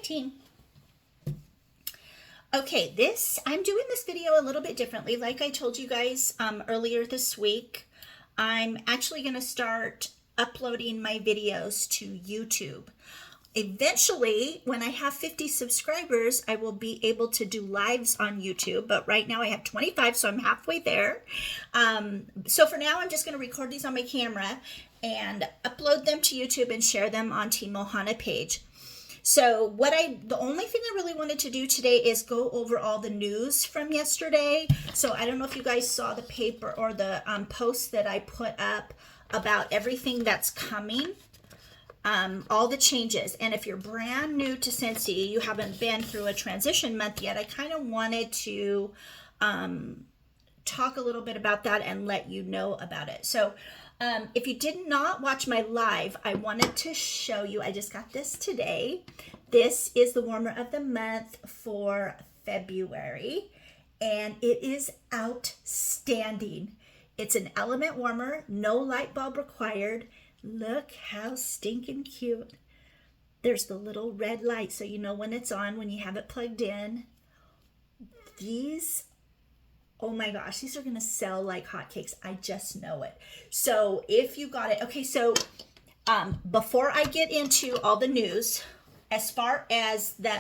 2019. Okay, I'm doing this video a little bit differently. Like I told you guys earlier this week, I'm actually going to start uploading my videos to YouTube. Eventually, when I have 50 subscribers, I will be able to do lives on YouTube, but right now I have 25, so I'm halfway there. So for now, I'm just going to record these on my camera and upload them to YouTube and share them on Team Ohana page. So the only thing I really wanted to do today is go over all the news from yesterday. So I don't know if you guys saw the paper or the post that I put up about everything that's coming. All the changes. And if you're brand new to Scentsy, you haven't been through a transition month yet, I kind of wanted to talk a little bit about that and let you know about it. So if you did not watch my live, I wanted to show you, I just got this today. This is the warmer of the month for February, and it is outstanding. It's an element warmer, no light bulb required. Look how stinking cute. There's the little red light so you know when it's on, when you have it plugged in. These, oh my gosh, these are going to sell like hotcakes. I just know it. So if you got it, okay, so before I get into all the news, as far as the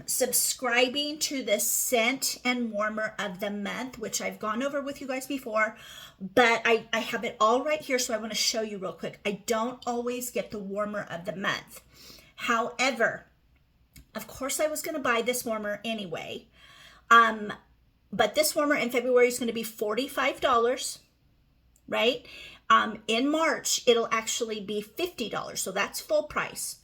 subscribing to the scent and warmer of the month, which I've gone over with you guys before, but I have it all right here, so I want to show you real quick. I don't always get the warmer of the month. However, of course I was going to buy this warmer anyway, but this warmer in February is going to be $45, right? In March, it'll actually be $50, so that's full price.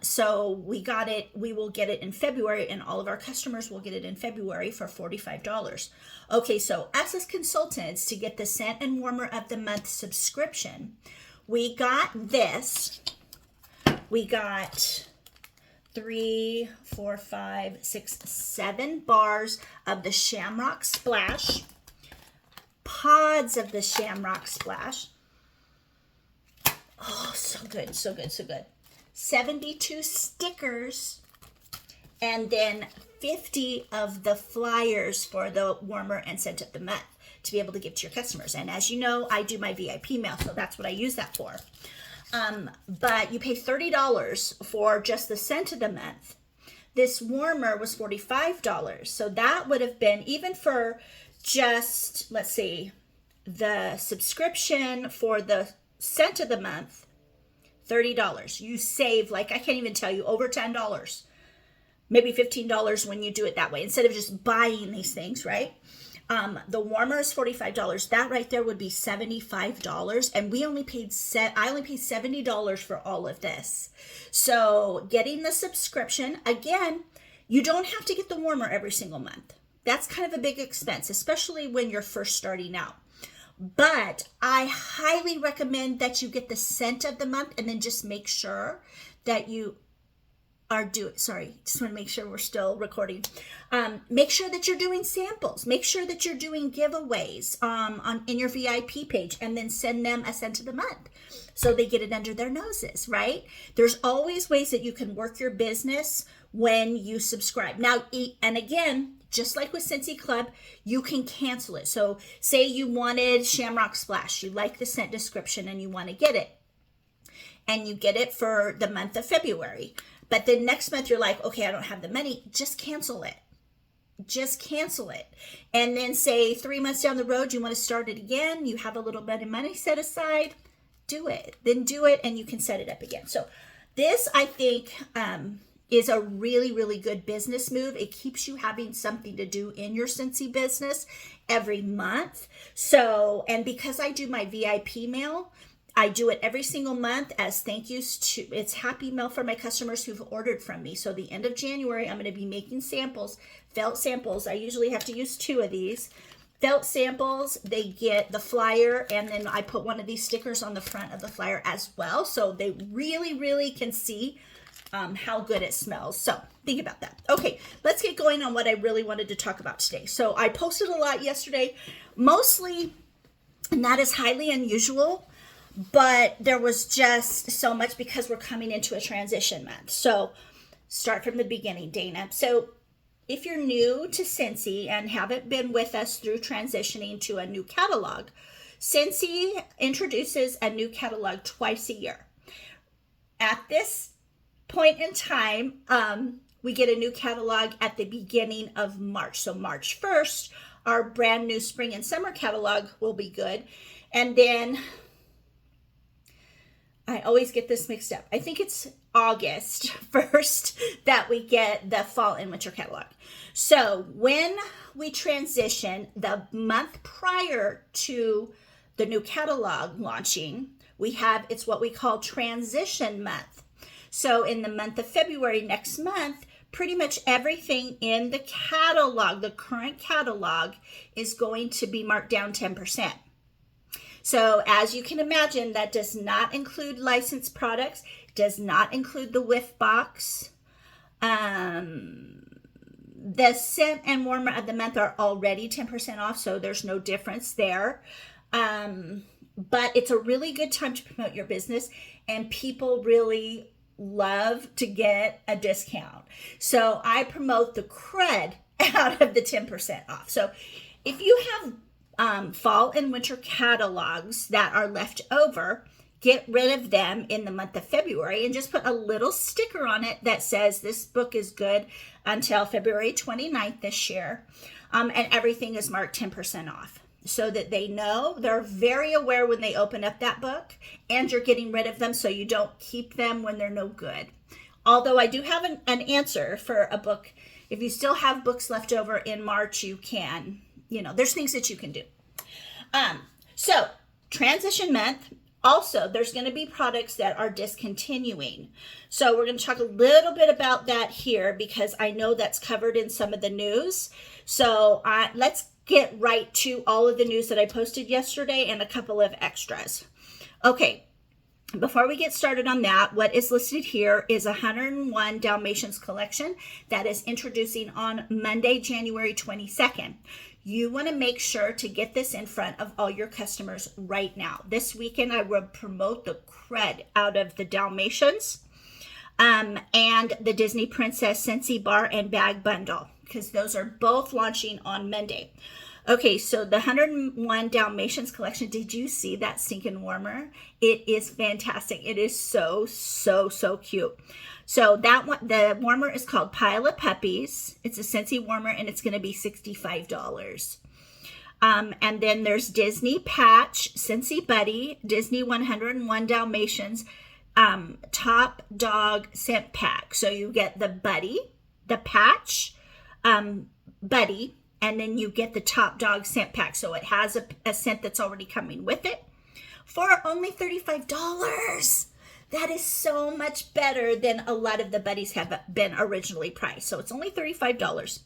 So we will get it in February, and all of our customers will get it in February for $45. Okay, so us as consultants, to get the scent and warmer of the month subscription, we got this. We got 3, 4, 5, 6, 7 bars of the Shamrock Splash, pods of the Shamrock Splash. Oh, so good, so good, so good. 72 stickers, and then 50 of the flyers for the warmer and scent of the month to be able to give to your customers. And as you know, I do my VIP mail, so that's what I use that for. But you pay $30 for just the scent of the month. This warmer was $45. So that would have been, even for just, let's see, the subscription for the scent of the month, $30. You save, like, I can't even tell you, over $10, maybe $15 when you do it that way, instead of just buying these things, right? The warmer is $45. That right there would be $75, and I only paid $70 for all of this. So getting the subscription, again, you don't have to get the warmer every single month. That's kind of a big expense, especially when you're first starting out. But I highly recommend that you get the scent of the month, and then just make sure that you are just want to make sure we're still recording. Make sure that you're doing samples. Make sure that you're doing giveaways in your VIP page, and then send them a scent of the month so they get it under their noses, right? There's always ways that you can work your business when you subscribe. Now, and again, just like with Scentsy Club, you can cancel it. So say you wanted Shamrock Splash, you like the scent description and you want to get it. And you get it for the month of February. But then next month you're like, okay, I don't have the money. Just cancel it. Just cancel it. And then say 3 months down the road, you want to start it again. You have a little bit of money set aside. Do it. Then do it, and you can set it up again. So this, I think, is a really, really good business move. It keeps you having something to do in your Scentsy business every month. So, and because I do my VIP mail, I do it every single month as thank yous to, it's happy mail for my customers who've ordered from me. So the end of January, I'm going to be making samples, felt samples. I usually have to use 2 of these. Felt samples, they get the flyer, and then I put one of these stickers on the front of the flyer as well. So they really, really can see how good it smells. So think about that. Okay, let's get going on what I really wanted to talk about today. So I posted a lot yesterday, mostly not as highly unusual, but there was just so much because we're coming into a transition month. So start from the beginning, Dana. So if you're new to Scentsy and haven't been with us through transitioning to a new catalog, Scentsy introduces a new catalog twice a year. At this point in time, we get a new catalog at the beginning of March. So March 1st, our brand new spring and summer catalog will be good. And then I always get this mixed up. I think it's August 1st that we get the fall and winter catalog. So when we transition the month prior to the new catalog launching, it's what we call transition month. So in the month of February next month, pretty much everything in the catalog, the current catalog, is going to be marked down 10%. So as you can imagine, that does not include licensed products, does not include the whiff box. The scent and warmer of the month are already 10% off, so there's no difference there. But it's a really good time to promote your business, and people really love to get a discount. So I promote the crud out of the 10% off. So if you have fall and winter catalogs that are left over, get rid of them in the month of February and just put a little sticker on it that says this book is good until February 29th this year. And everything is marked 10% off, so that they know, they're very aware when they open up that book, and you're getting rid of them so you don't keep them when they're no good. Although I do have an answer for a book. If you still have books left over in March, you can, there's things that you can do. So transition month, also there's going to be products that are discontinuing. So we're going to talk a little bit about that here because I know that's covered in some of the news. So let's get right to all of the news that I posted yesterday and a couple of extras. Okay, before we get started on that, what is listed here is 101 Dalmatians collection that is introducing on Monday, January 22nd. You want to make sure to get this in front of all your customers right now. This weekend, I will promote the crud out of the Dalmatians and the Disney Princess Scentsy Bar and Bag Bundle, because those are both launching on Monday. Okay, so the 101 Dalmatians collection, did you see that stinking warmer? It is fantastic. It is so, so, so cute. So that one, the warmer is called Pile of Puppies. It's a Scentsy warmer, and it's going to be $65. And then there's Disney Patch, Scentsy Buddy, Disney 101 Dalmatians, Top Dog Scent Pack. So you get the Buddy, the Patch, Buddy, and then you get the Top Dog Scent Pack. So it has a scent that's already coming with it for only $35. That is so much better than a lot of the buddies have been originally priced. So it's only $35.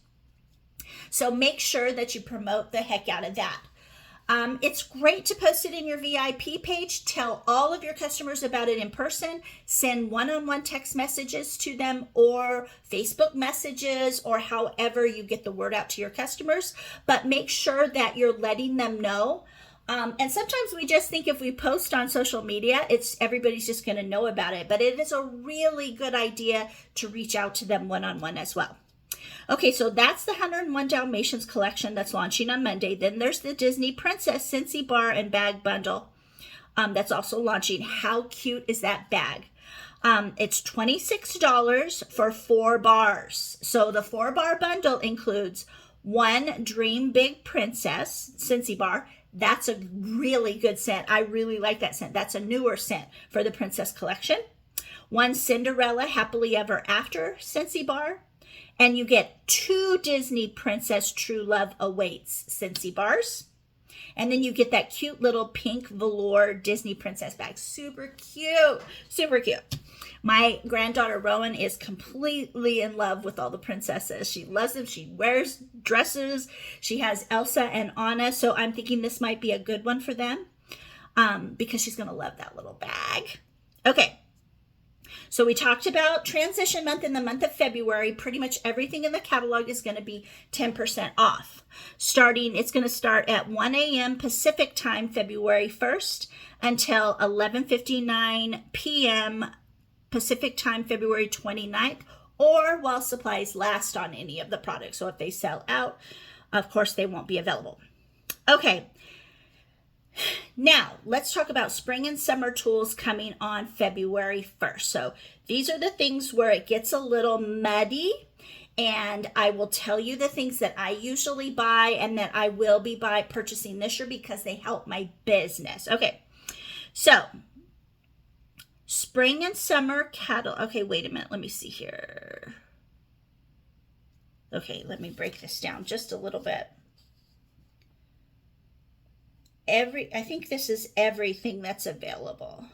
So make sure that you promote the heck out of that. It's great to post it in your VIP page. Tell all of your customers about it in person. Send one-on-one text messages to them or Facebook messages or however you get the word out to your customers. But make sure that you're letting them know. And sometimes we just think if we post on social media, everybody's just going to know about it. But it is a really good idea to reach out to them one-on-one as well. Okay, so that's the 101 Dalmatians collection that's launching on Monday. Then there's the Disney Princess Scentsy Bar and Bag Bundle that's also launching. How cute is that bag? It's $26 for 4 bars. So the 4-bar bundle includes 1 Dream Big Princess Scentsy Bar. That's a really good scent. I really like that scent. That's a newer scent for the Princess collection. 1 Cinderella Happily Ever After Scentsy Bar. And you get 2 Disney Princess True Love Awaits Scentsy bars. And then you get that cute little pink velour Disney Princess bag. Super cute. Super cute. My granddaughter Rowan is completely in love with all the princesses. She loves them. She wears dresses. She has Elsa and Anna. So I'm thinking this might be a good one for them because she's going to love that little bag. Okay. So we talked about transition month in the month of February. Pretty much everything in the catalog is going to be 10% off. It's going to start at 1 a.m. Pacific time, February 1st until 11:59 p.m. Pacific time, February 29th, or while supplies last on any of the products. So if they sell out, of course, they won't be available. Okay. Now, let's talk about spring and summer tools coming on February 1st. So these are the things where it gets a little muddy, and I will tell you the things that I usually buy and that I will be purchasing this year because they help my business. Okay, so spring and summer catalog. Okay, wait a minute. Let me see here. Okay, let me break this down just a little bit. I think this is everything that's available.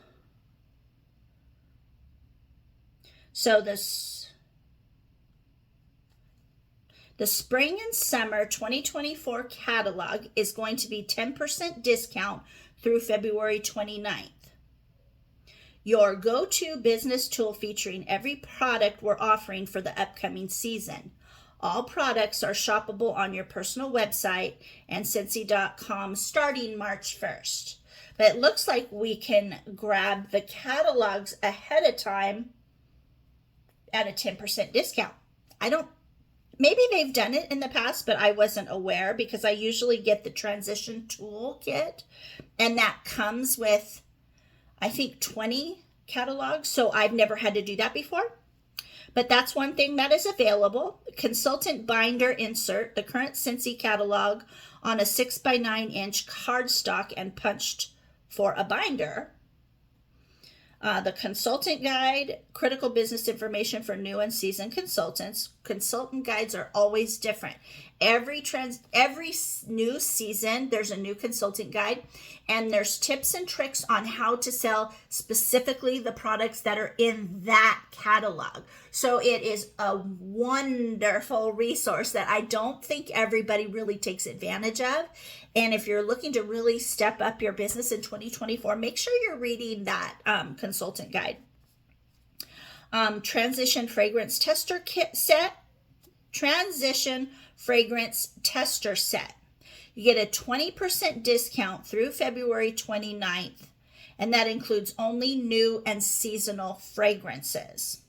So the spring and summer 2024 catalog is going to be 10% discount through February 29th. Your go-to business tool featuring every product we're offering for the upcoming season. All products are shoppable on your personal website and Scentsy.com starting March 1st. But it looks like we can grab the catalogs ahead of time at a 10% discount. Maybe they've done it in the past, but I wasn't aware because I usually get the transition tool kit, and that comes with, I think, 20 catalogs. So I've never had to do that before. But that's one thing that is available. Consultant binder insert, the current Scentsy catalog on a 6x9 inch cardstock and punched for a binder. The consultant guide, critical business information for new and seasoned consultants. Consultant guides are always different. Every new season, there's a new consultant guide, and there's tips and tricks on how to sell specifically the products that are in that catalog. So it is a wonderful resource that I don't think everybody really takes advantage of. And if you're looking to really step up your business in 2024, make sure you're reading that consultant guide. Transition fragrance tester kit set. Transition fragrance tester set. You get a 20% discount through February 29th, and that includes only new and seasonal fragrances.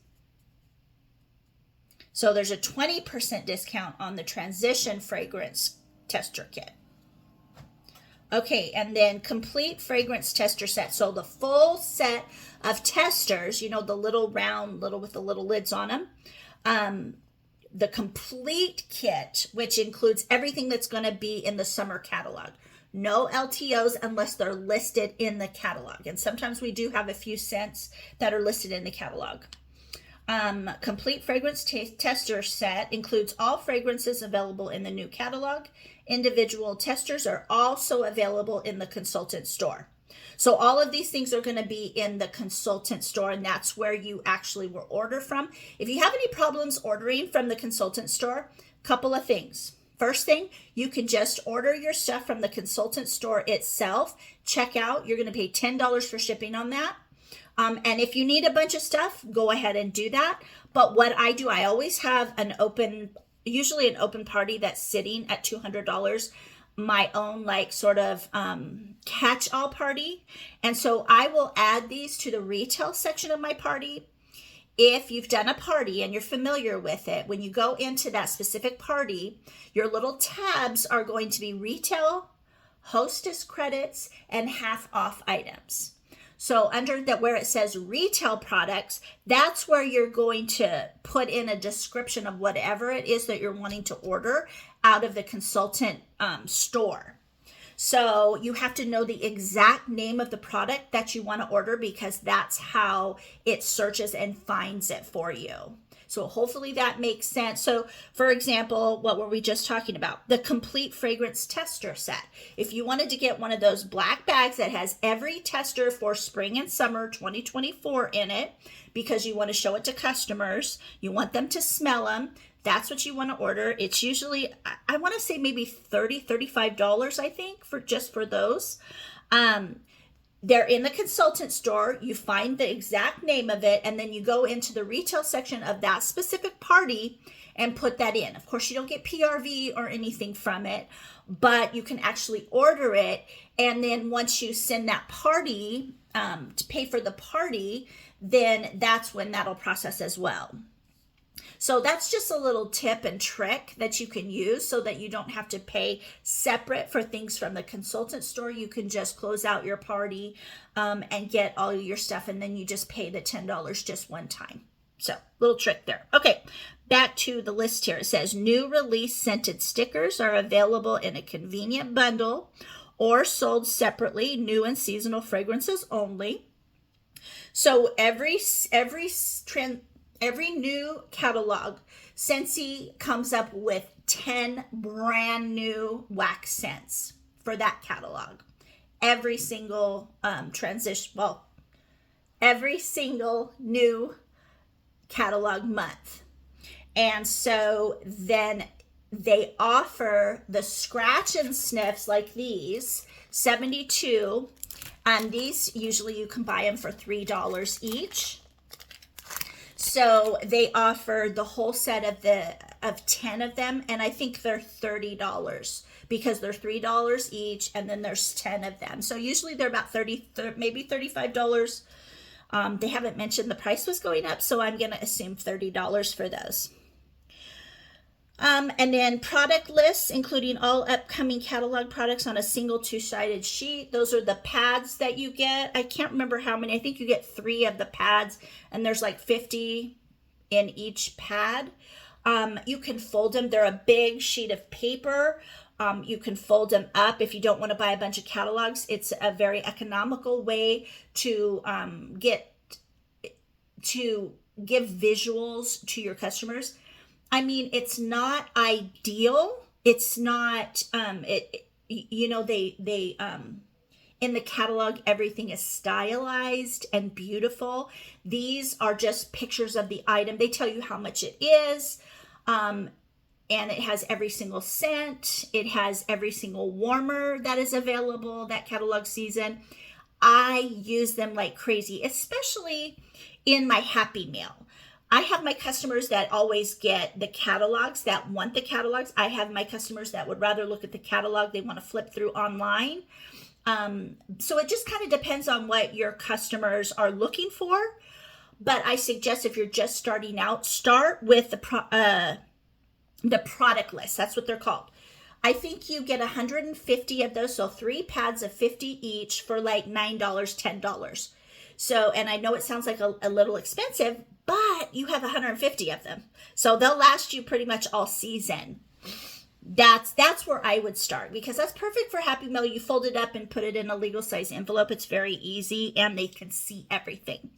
So there's a 20% discount on the transition fragrance tester kit. Okay, and then complete fragrance tester set. So the full set of testers, you know, the little round, with the little lids on them. The complete kit, which includes everything that's going to be in the summer catalog. No LTOs unless they're listed in the catalog. And sometimes we do have a few scents that are listed in the catalog. Complete fragrance tester set includes all fragrances available in the new catalog. Individual testers are also available in the consultant store. So all of these things are going to be in the consultant store, and that's where you actually will order from. If you have any problems ordering from the consultant store, couple of things. First thing, you can just order your stuff from the consultant store itself. Check out, you're going to pay $10 for shipping on that. And if you need a bunch of stuff, go ahead and do that. But what I do, I always have usually an open party that's sitting at $200, my own catch-all party. And so I will add these to the retail section of my party. If you've done a party and you're familiar with it, when you go into that specific party, your little tabs are going to be retail, hostess credits, and half off items. So under that, where it says retail products, that's where you're going to put in a description of whatever it is that you're wanting to order out of the consultant store. So you have to know the exact name of the product that you want to order, because that's how it searches and finds it for you. So hopefully that makes sense. So for example, what were we just talking about? The complete fragrance tester set. If you wanted to get one of those black bags that has every tester for spring and summer 2024 in it, because you want to show it to customers, you want them to smell them, that's what you want to order. It's usually, I want to say maybe $30, $35, I think, for those. They're in the consultant store. You find the exact name of it, and then you go into the retail section of that specific party and put that in. Of course, you don't get PRV or anything from it, but you can actually order it. And then once you send that party to pay for the party, then that's when that'll process as well. So that's just a little tip and trick that you can use so that you don't have to pay separate for things from the consultant store. You can just close out your party and get all your stuff, and then you just pay the $10 just one time. So little trick there. Okay, back to the list here. It says new release scented stickers are available in a convenient bundle or sold separately, new and seasonal fragrances only. So every new catalog, Scentsy comes up with 10 brand new wax scents for that catalog. Every single every single new catalog month. And so then they offer the scratch and sniffs like these, 72. And these, usually you can buy them for $3 each. So they offer the whole set of 10 of them, and I think they're $30 because they're $3 each, and then there's 10 of them. So usually they're about maybe $35. They haven't mentioned the price was going up, so I'm going to assume $30 for those. And then product lists, including all upcoming catalog products on a single two-sided sheet. Those are the pads that you get. I can't remember how many. I think you get 3 of the pads, and there's like 50 in each pad. You can fold them. They're a big sheet of paper. You can fold them up if you don't want to buy a bunch of catalogs. It's a very economical way to give visuals to your customers. I mean, it's not ideal. It's not, they in the catalog, everything is stylized and beautiful. These are just pictures of the item. They tell you how much it is. And it has every single scent. It has every single warmer that is available that catalog season. I use them like crazy, especially in my Happy Mail. I have my customers that always get the catalogs, that want the catalogs. I have my customers that would rather look at the catalog. They want to flip through online. So it just kind of depends on what your customers are looking for. But I suggest if you're just starting out, start with the product list. That's what they're called. I think you get 150 of those. So 3 pads of 50 each for like $9, $10. So, and I know it sounds like a little expensive, but you have 150 of them. So they'll last you pretty much all season. That's where I would start, because that's perfect for Happy Mail. You fold it up and put it in a legal size envelope. It's very easy and they can see everything.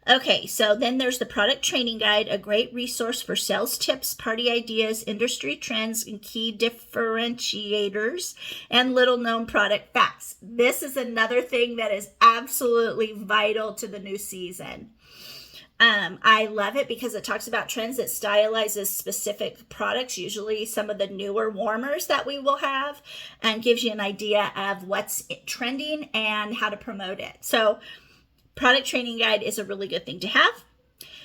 Okay, so then there's the product training guide, a great resource for sales tips, party ideas, industry trends, and key differentiators, and little known product facts. This is another thing that is absolutely vital to the new season. I love it because it talks about trends. It stylizes specific products, usually some of the newer warmers that we will have, and gives you an idea of what's trending and how to promote it. So product training guide is a really good thing to have.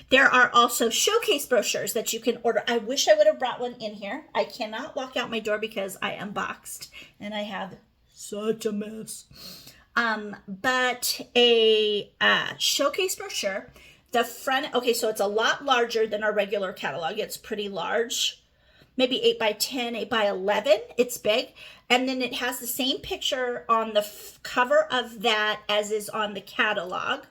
There are also showcase brochures that you can order. I wish I would have brought one in here. I cannot walk out my door because I unboxed and I have such a mess. But a showcase brochure, the front, okay, so it's a lot larger than our regular catalog. It's pretty large, maybe 8 by 10, 8 by 11. It's big. And then it has the same picture on the cover of that as is on the catalog.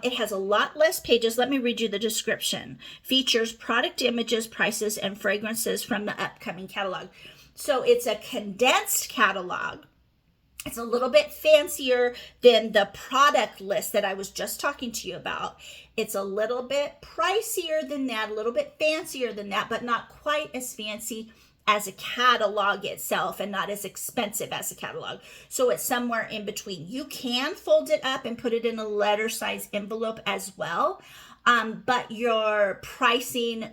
It has a lot less pages. Let me read you the description. Features product images, prices, and fragrances from the upcoming catalog. So it's a condensed catalog. It's a little bit fancier than the product list that I was just talking to you about. It's a little bit pricier than that, a little bit fancier than that, but not quite as fancy as a catalog itself and not as expensive as a catalog. So it's somewhere in between. You can fold it up and put it in a letter size envelope as well. But your pricing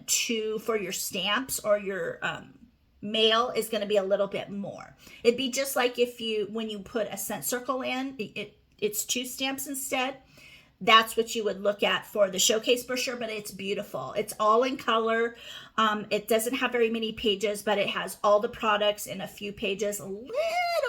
for your stamps or your mail is going to be a little bit more. It'd be just like when you put a scent circle in, it's 2 stamps instead. That's what you would look at for the showcase brochure, but it's beautiful. It's all in color. It doesn't have very many pages, but it has all the products in a few pages, a little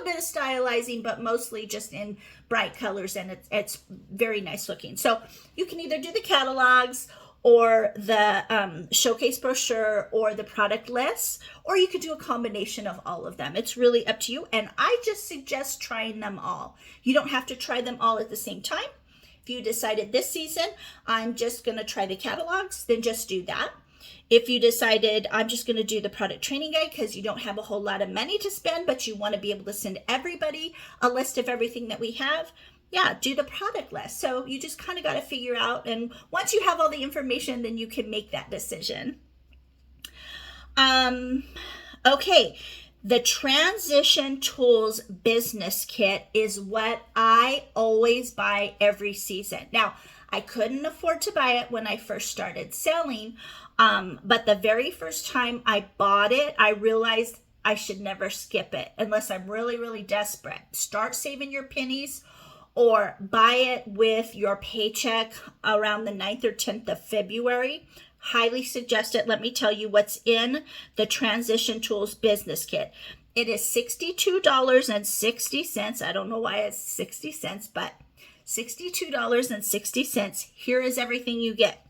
bit of stylizing, but mostly just in bright colors, and it's very nice looking. So you can either do the catalogs or the showcase brochure or the product list, or you could do a combination of all of them. It's really up to you. And I just suggest trying them all. You don't have to try them all at the same time. If you decided this season, I'm just going to try the catalogs, then just do that. If you decided I'm just going to do the product training guide because you don't have a whole lot of money to spend, but you want to be able to send everybody a list of everything that we have, yeah, do the product list. So you just kind of got to figure out, and once you have all the information, then you can make that decision. Okay, the Transition Tools Business Kit is what I always buy every season. Now, I couldn't afford to buy it when I first started selling, but the very first time I bought it, I realized I should never skip it unless I'm really, really desperate. Start saving your pennies or buy it with your paycheck around the 9th or 10th of February. Highly suggest it. Let me tell you what's in the Transition Tools Business Kit. It is $62.60. I don't know why it's 60 cents, but $62.60. Here is everything you get.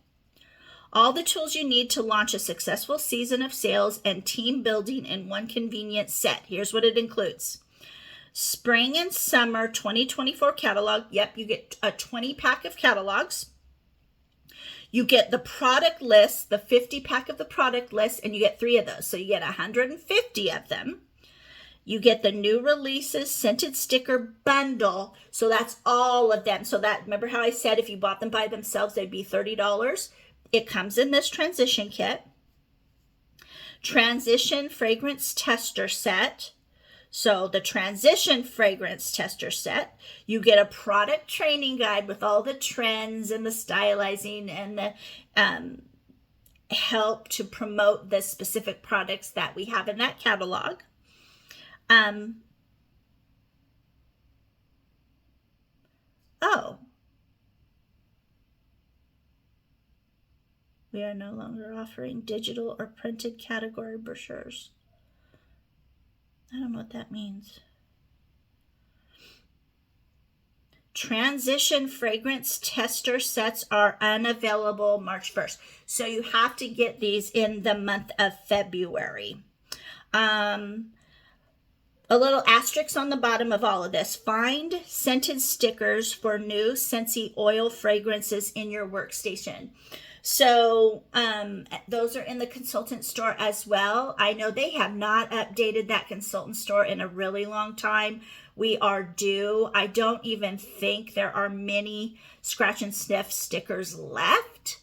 All the tools you need to launch a successful season of sales and team building in one convenient set. Here's what it includes. Spring and Summer 2024 catalog. Yep, you get a 20 pack of catalogs. You get the product list, the 50 pack of the product list, and you get 3 of those. So you get 150 of them. You get the new releases scented sticker bundle. So that's all of them. So that, remember how I said if you bought them by themselves, they'd be $30. It comes in this transition kit. Transition fragrance tester set. So the transition fragrance tester set, you get a product training guide with all the trends and the stylizing and the help to promote the specific products that we have in that catalog. We are no longer offering digital or printed category brochures. I don't know what that means. Transition fragrance tester sets are unavailable March 1st. So you have to get these in the month of February. A little asterisk on the bottom of all of this. Find scented stickers for new Scentsy oil fragrances in your workstation. So those are in the consultant store as well. I know they have not updated that consultant store in a really long time. We are due. I don't even think there are many scratch and sniff stickers left.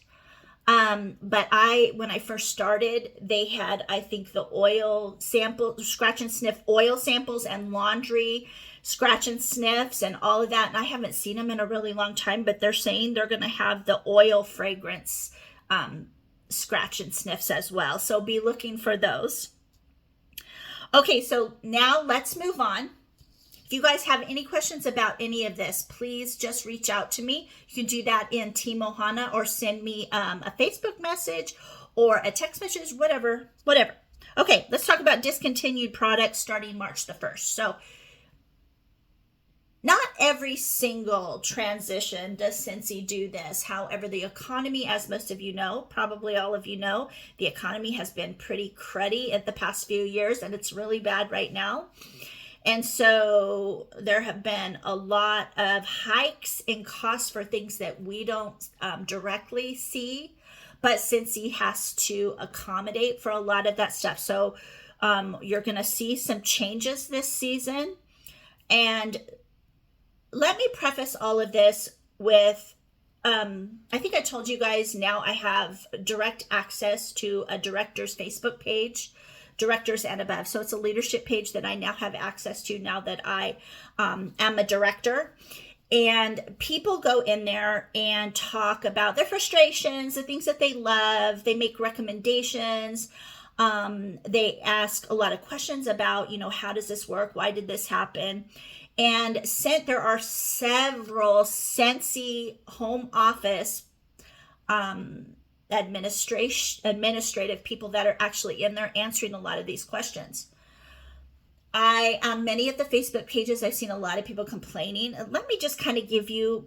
But when I first started, they had, I think, the oil sample, scratch and sniff oil samples and laundry scratch and sniffs and all of that. And I haven't seen them in a really long time, but they're saying they're going to have the oil fragrance scratch and sniffs as well. So be looking for those. Okay, so now let's move on. If you guys have any questions about any of this, please just reach out to me. You can do that in Team Ohana or send me a Facebook message or a text message, whatever. Okay, let's talk about discontinued products starting March the 1st. So not every single transition does Scentsy do this. However, the economy, as most of you know, probably all of you know, the economy has been pretty cruddy at the past few years, and it's really bad right now. And so there have been a lot of hikes in costs for things that we don't directly see, but Scentsy has to accommodate for a lot of that stuff. So you're going to see some changes this season. And let me preface all of this with, I think I told you guys now I have direct access to a director's Facebook page, directors and above. So it's a leadership page that I now have access to now that I am a director. And people go in there and talk about their frustrations, the things that they love. They make recommendations. They ask a lot of questions about, how does this work? Why did this happen? And there are several Scentsy home office administrative people that are actually in there answering a lot of these questions. On many of the Facebook pages, I've seen a lot of people complaining. Let me just kind of give you,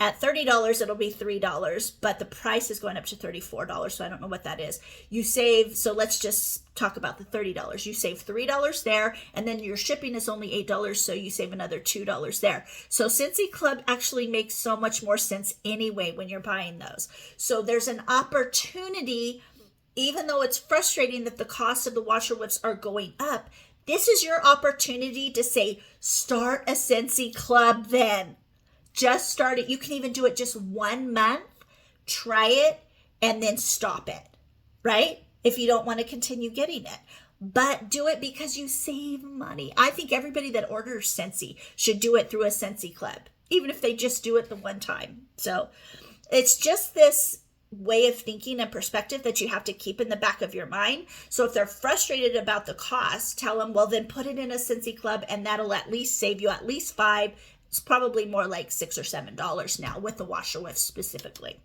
At $30, it'll be $3, but the price is going up to $34, so I don't know what that is. You save, so let's just talk about the $30. You save $3 there, and then your shipping is only $8, so you save another $2 there. So Scentsy Club actually makes so much more sense anyway when you're buying those. So there's an opportunity, even though it's frustrating that the cost of the washer whips are going up, this is your opportunity to say, start a Scentsy Club then. Just start it. You can even do it just 1 month, try it, and then stop it, right? If you don't want to continue getting it. But do it because you save money. I think everybody that orders Scentsy should do it through a Scentsy Club, even if they just do it the one time. So it's just this way of thinking and perspective that you have to keep in the back of your mind. So if they're frustrated about the cost, tell them, well, then put it in a Scentsy Club, and that'll at least save you at least $5. It's probably more like $6 or $7 now with the washer whiff specifically.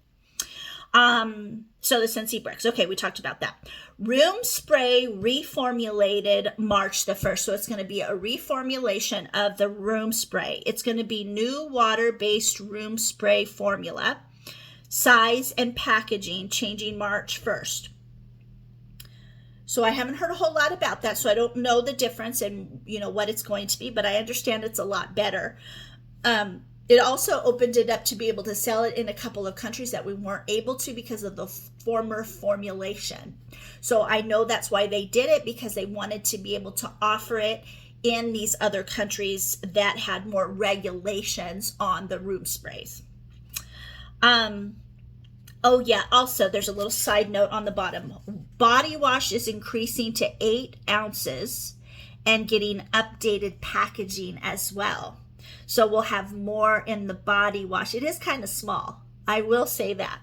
So the Scentsy bricks. Okay, we talked about that. Room spray reformulated March the 1st. So it's going to be a reformulation of the room spray. It's going to be new water-based room spray formula. Size and packaging changing March 1st. So I haven't heard a whole lot about that, so I don't know the difference and what it's going to be, but I understand it's a lot better. It also opened it up to be able to sell it in a couple of countries that we weren't able to because of the former formulation. So I know that's why they did it, because they wanted to be able to offer it in these other countries that had more regulations on the room sprays. Oh yeah, also there's a little side note on the bottom. Body wash is increasing to 8 ounces and getting updated packaging as well. So we'll have more in the body wash. It is kind of small, I will say that.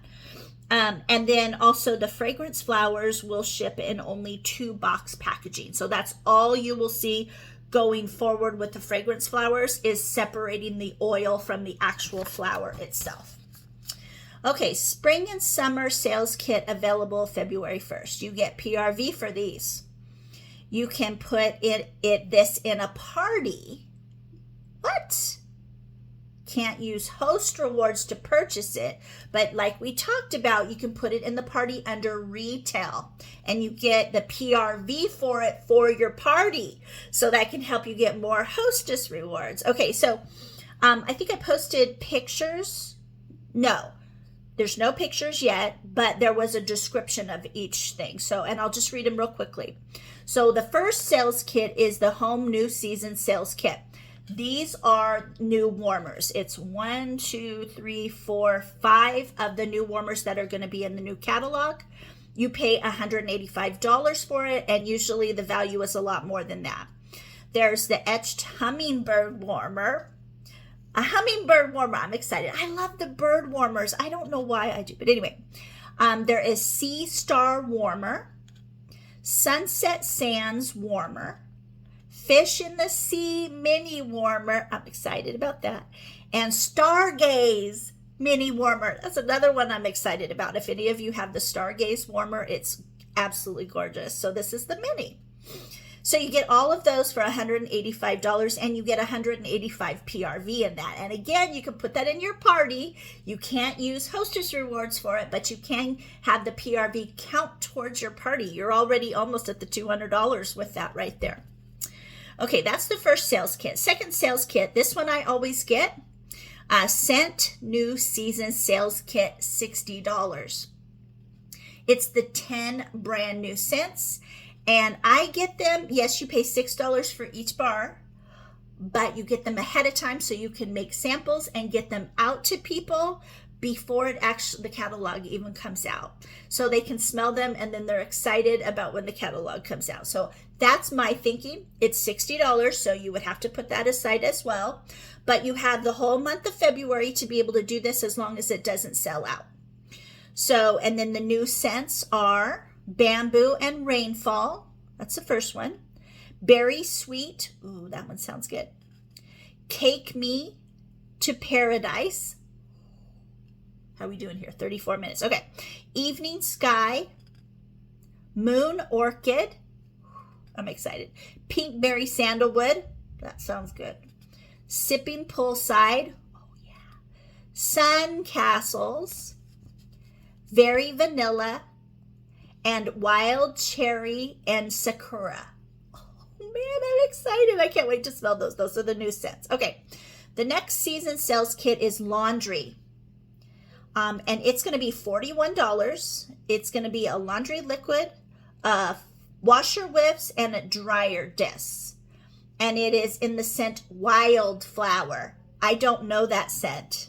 And then also the fragrance flowers will ship in only 2-box packaging. So that's all you will see going forward with the fragrance flowers, is separating the oil from the actual flower itself. Okay, spring and summer sales kit available February 1st. You get PRV for these. You can put this in a party. What? Can't use host rewards to purchase it, but like we talked about, you can put it in the party under retail, and you get the PRV for it for your party. So that can help you get more hostess rewards. Okay, so I think I posted pictures. No. There's no pictures yet, but there was a description of each thing. So, and I'll just read them real quickly. So the first sales kit is the Home New Season Sales Kit. These are new warmers. It's 1, 2, 3, 4, 5 of the new warmers that are going to be in the new catalog. You pay $185 for it, and usually the value is a lot more than that. There's the Etched Hummingbird Warmer. A hummingbird warmer. I'm excited. I love the bird warmers. I don't know why I do, but anyway. There is Sea Star Warmer, Sunset Sands Warmer, Fish in the Sea Mini Warmer. I'm excited about that. And Stargaze Mini Warmer. That's another one I'm excited about. If any of you have the Stargaze Warmer, it's absolutely gorgeous. So this is the mini. So you get all of those for $185, and you get 185 PRV in that. And again, you can put that in your party. You can't use hostess rewards for it, but you can have the PRV count towards your party. You're already almost at the $200 with that right there. Okay, that's the first sales kit. Second sales kit, this one I always get. Scent New Season Sales Kit, $60. It's the 10 brand new scents. And I get them, yes, you pay $6 for each bar, but you get them ahead of time so you can make samples and get them out to people before the catalog even comes out. So they can smell them, and then they're excited about when the catalog comes out. So that's my thinking. It's $60, so you would have to put that aside as well. But you have the whole month of February to be able to do this as long as it doesn't sell out. So, and then the new scents are Bamboo and Rainfall. That's the first one. Berry Sweet. Ooh, that one sounds good. Cake Me to Paradise. How are we doing here? 34 minutes. Okay. Evening Sky. Moon Orchid. I'm excited. Pinkberry Sandalwood. That sounds good. Sipping Poolside. Oh, yeah. Sun Castles, Very Vanilla, and Wild Cherry and Sakura. Oh man, I'm excited. I can't wait to smell those. Those are the new scents. Okay, the next season sales kit is laundry. And it's going to be $41. It's going to be a laundry liquid, washer whiffs, and a dryer discs. And it is in the scent Wildflower. I don't know that scent.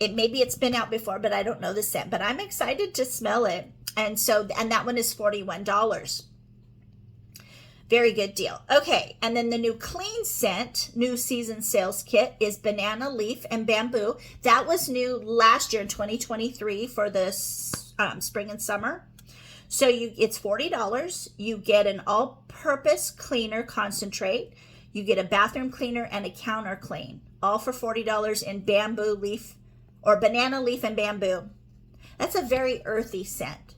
Maybe it's been out before, but I don't know the scent. But I'm excited to smell it. And that one is $41. Very good deal. Okay, and then the new clean scent, new season sales kit is banana leaf and bamboo. That was new last year in 2023 for the spring and summer. So it's $40. You get an all-purpose cleaner concentrate. You get a bathroom cleaner and a counter clean, all for $40 in bamboo leaf or banana leaf and bamboo. That's a very earthy scent.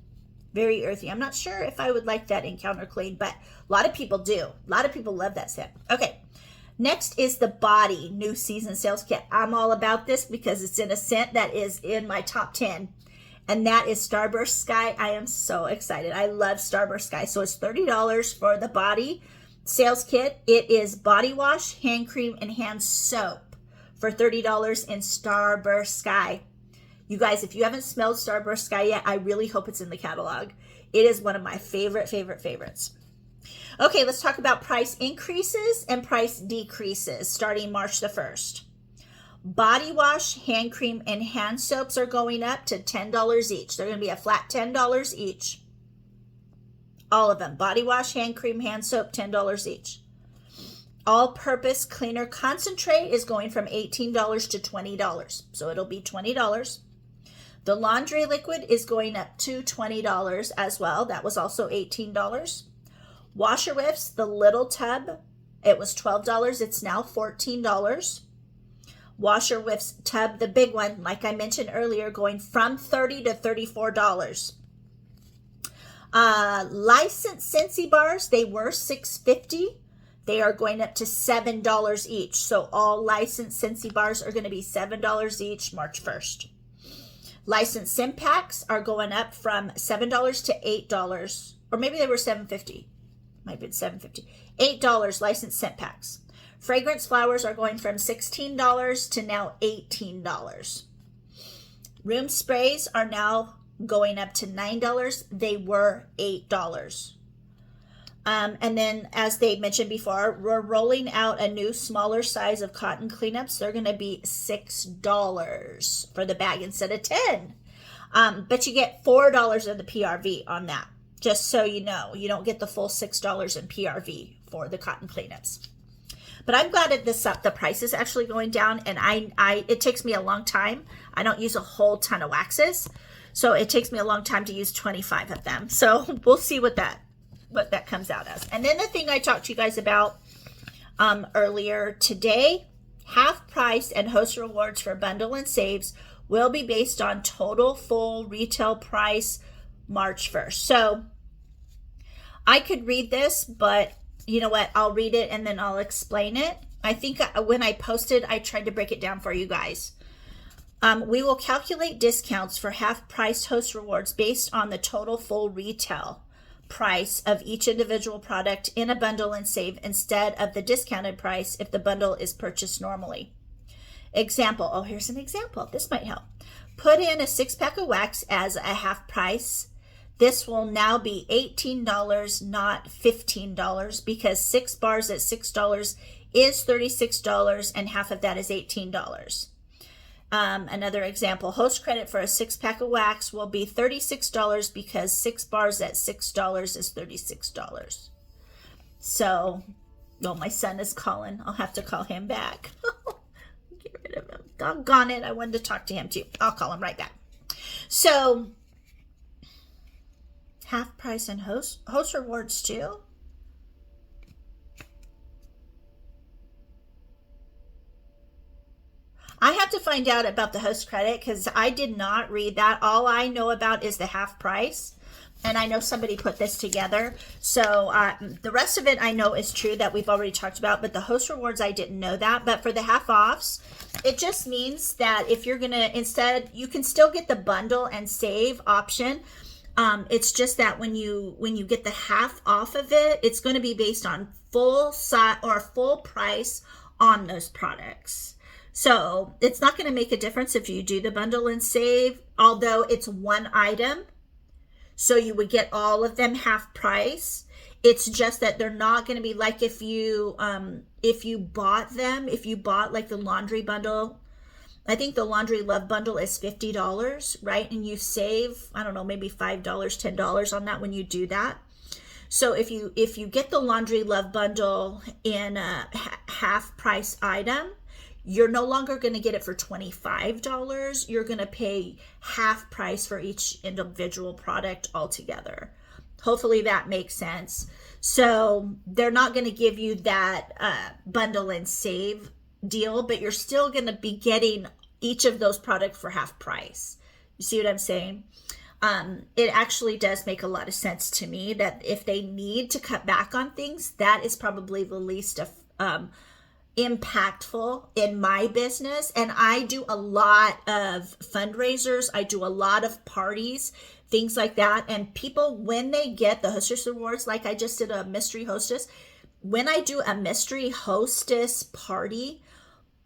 Very earthy. I'm not sure if I would like that in counter clean, but a lot of people do. A lot of people love that scent. Okay. Next is the body new season sales kit. I'm all about this because it's in a scent that is in my top 10. And that is Starburst Sky. I am so excited. I love Starburst Sky. So it's $30 for the body sales kit. It is body wash, hand cream, and hand soap for $30 in Starburst Sky. You guys, if you haven't smelled Starburst Sky yet, I really hope it's in the catalog. It is one of my favorites. Okay, let's talk about price increases and price decreases starting March the 1st. Body wash, hand cream, and hand soaps are going up to $10 each. They're going to be a flat $10 each. All of them. Body wash, hand cream, hand soap, $10 each. All-purpose cleaner concentrate is going from $18 to $20. So it'll be $20. The laundry liquid is going up to $20 as well. That was also $18. Washer whiffs, the little tub, it was $12. It's now $14. Washer whiffs tub, the big one, like I mentioned earlier, going from $30 to $34. Licensed Scentsy bars, they were $6.50. They are going up to $7 each. So all licensed Scentsy bars are going to be $7 each March 1st. Licensed scent packs are going up from $7 to $8, or maybe they were $7.50. Might have been $7.50. $8 licensed scent packs. Fragrance flowers are going from $16 to now $18. Room sprays are now going up to $9. They were $8. And then, as they mentioned before, we're rolling out a new smaller size of cotton cleanups. They're going to be $6 for the bag instead of $10. But you get $4 of the PRV on that. Just so you know, you don't get the full $6 in PRV for the cotton cleanups. But I'm glad that the price is actually going down, and it takes me a long time. I don't use a whole ton of waxes, so it takes me a long time to use 25 of them. So we'll see what that comes out as. And then the thing I talked to you guys about earlier today, half price and host rewards for bundle and saves will be based on total full retail price March 1st. So I could read this, but you know what? I'll read it and then I'll explain it. I think when I posted, I tried to break it down for you guys. We will calculate discounts for half price host rewards based on the total full retail price of each individual product in a bundle and save instead of the discounted price if the bundle is purchased normally. Example. Oh, here's an example. This might help. Put in a 6-pack of wax as a half price. This will now be $18, not $15, because 6 bars at $6 is $36 and half of that is $18. Another example, host credit for a 6-pack of wax will be $36 because 6 bars at $6 is $36. So, well, my son is calling. I'll have to call him back. Get rid of him. Doggone it. I wanted to talk to him too. I'll call him right back. So, half price and host rewards too. I have to find out about the host credit because I did not read that. All I know about is the half price. And I know somebody put this together. So the rest of it I know is true that we've already talked about, but the host rewards, I didn't know that. But for the half offs, it just means that if you're going to, instead, you can still get the bundle and save option. It's just that when you get the half off of it, it's going to be based on full size or full price on those products. So it's not going to make a difference if you do the bundle and save, although it's one item. So you would get all of them half price. It's just that they're not going to be like if you bought them, if you bought like the laundry bundle. I think the laundry love bundle is $50, right? And you save, I don't know, maybe $5, $10 on that when you do that. So if you get the laundry love bundle in a half price item, you're no longer going to get it for $25. You're going to pay half price for each individual product altogether. Hopefully that makes sense. So they're not going to give you that bundle and save deal, but you're still going to be getting each of those products for half price. You see what I'm saying? It actually does make a lot of sense to me that if they need to cut back on things, that is probably the least impactful in my business. And I do a lot of fundraisers. I do a lot of parties, things like that. And people, when they get the hostess rewards, like I just did a mystery hostess, when I do a mystery hostess party,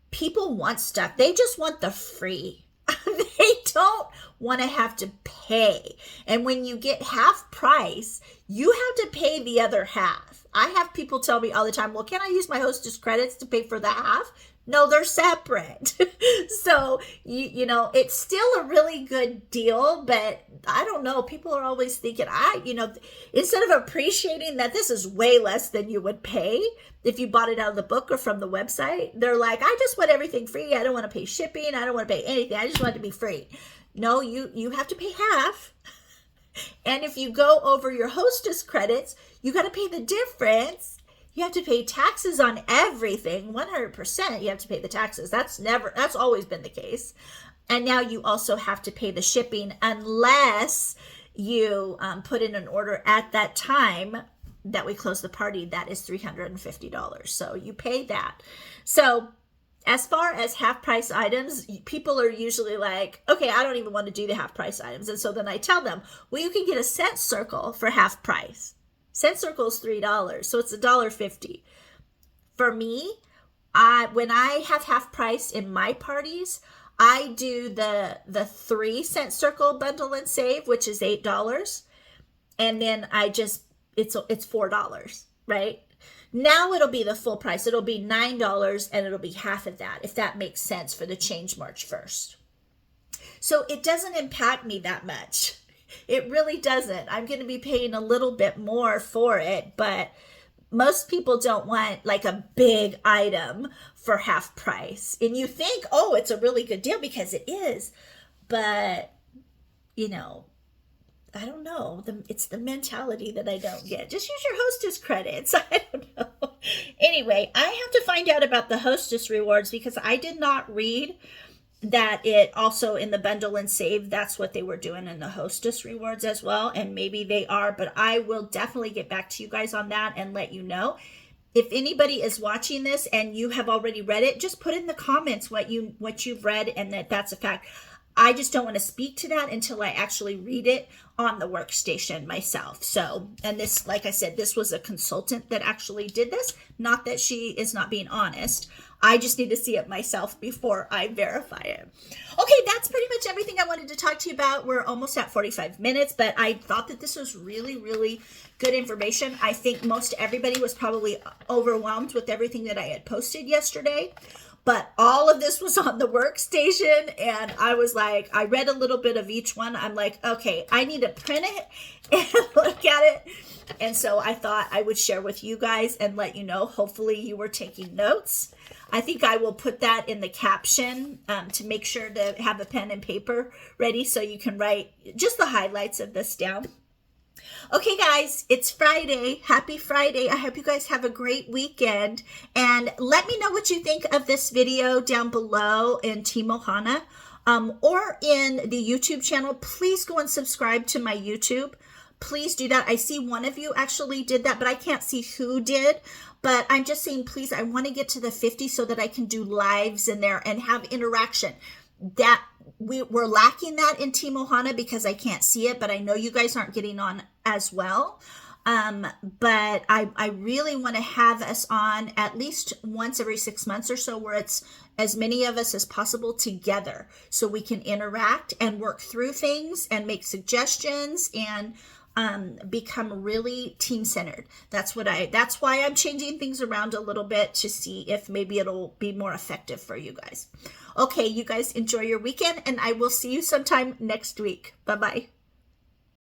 people want stuff. They just want the free. They don't want to have to pay. And when you get half price, you have to pay the other half. I have people tell me all the time, well, can I use my hostess credits to pay for the half? No, they're separate. So, you know, it's still a really good deal, but I don't know. People are always thinking, instead of appreciating that this is way less than you would pay if you bought it out of the book or from the website, they're like, I just want everything free. I don't want to pay shipping. I don't want to pay anything. I just want it to be free. No, you have to pay half. And if you go over your hostess credits, you got to pay the difference. You have to pay taxes on everything. 100% you have to pay the taxes. That's always been the case. And now you also have to pay the shipping unless you put in an order at that time that we close the party. That is $350. So you pay that. So as far as half price items, people are usually like, okay, I don't even want to do the half price items. And so then I tell them, well, you can get a scent circle for half price. Scent circle is $3, so it's $1.50. For me, when I have half price in my parties, I do the 3 scent circle bundle and save, which is $8, and then it's $4, right? Now it'll be the full price. It'll be $9, and it'll be half of that, if that makes sense for the change March 1st. So it doesn't impact me that much. It really doesn't. I'm going to be paying a little bit more for it, but most people don't want like a big item for half price. And you think, oh, it's a really good deal because it is. But, I don't know. It's the mentality that I don't get. Just use your hostess credits. I don't know. Anyway, I have to find out about the hostess rewards because I did not read that it also in the bundle and save, that's what they were doing in the hostess rewards as well. And maybe they are, but I will definitely get back to you guys on that and let you know. If anybody is watching this and you have already read it, just put in the comments what you've read and that's a fact. I just don't want to speak to that until I actually read it on the workstation myself. So, and this, like I said, this was a consultant that actually did this. Not that she is not being honest. I just need to see it myself before I verify it. Okay, that's pretty much everything I wanted to talk to you about. We're almost at 45 minutes, but I thought that this was really, really good information. I think most everybody was probably overwhelmed with everything that I had posted yesterday. But all of this was on the workstation, and I was like, I read a little bit of each one. I'm like, okay, I need to print it and look at it. And so I thought I would share with you guys and let you know. Hopefully you were taking notes. I think I will put that in the caption to make sure to have a pen and paper ready so you can write just the highlights of this down. Okay, guys, it's Friday. Happy Friday. I hope you guys have a great weekend. And let me know what you think of this video down below in Team Ohana or in the YouTube channel. Please go and subscribe to my YouTube. please do that. I see one of you actually did that, but I can't see who did. But I'm just saying, please, I want to get to the 50 so that I can do lives in there and have interaction. That we're lacking that in Team Ohana because I can't see it, but I know you guys aren't getting on as well. But I really want to have us on at least once every 6 months or so, where it's as many of us as possible together so we can interact and work through things and make suggestions and become really team centered. That's why I'm changing things around a little bit to see if maybe it'll be more effective for you guys. Okay, you guys enjoy your weekend, and I will see you sometime next week. Bye-bye.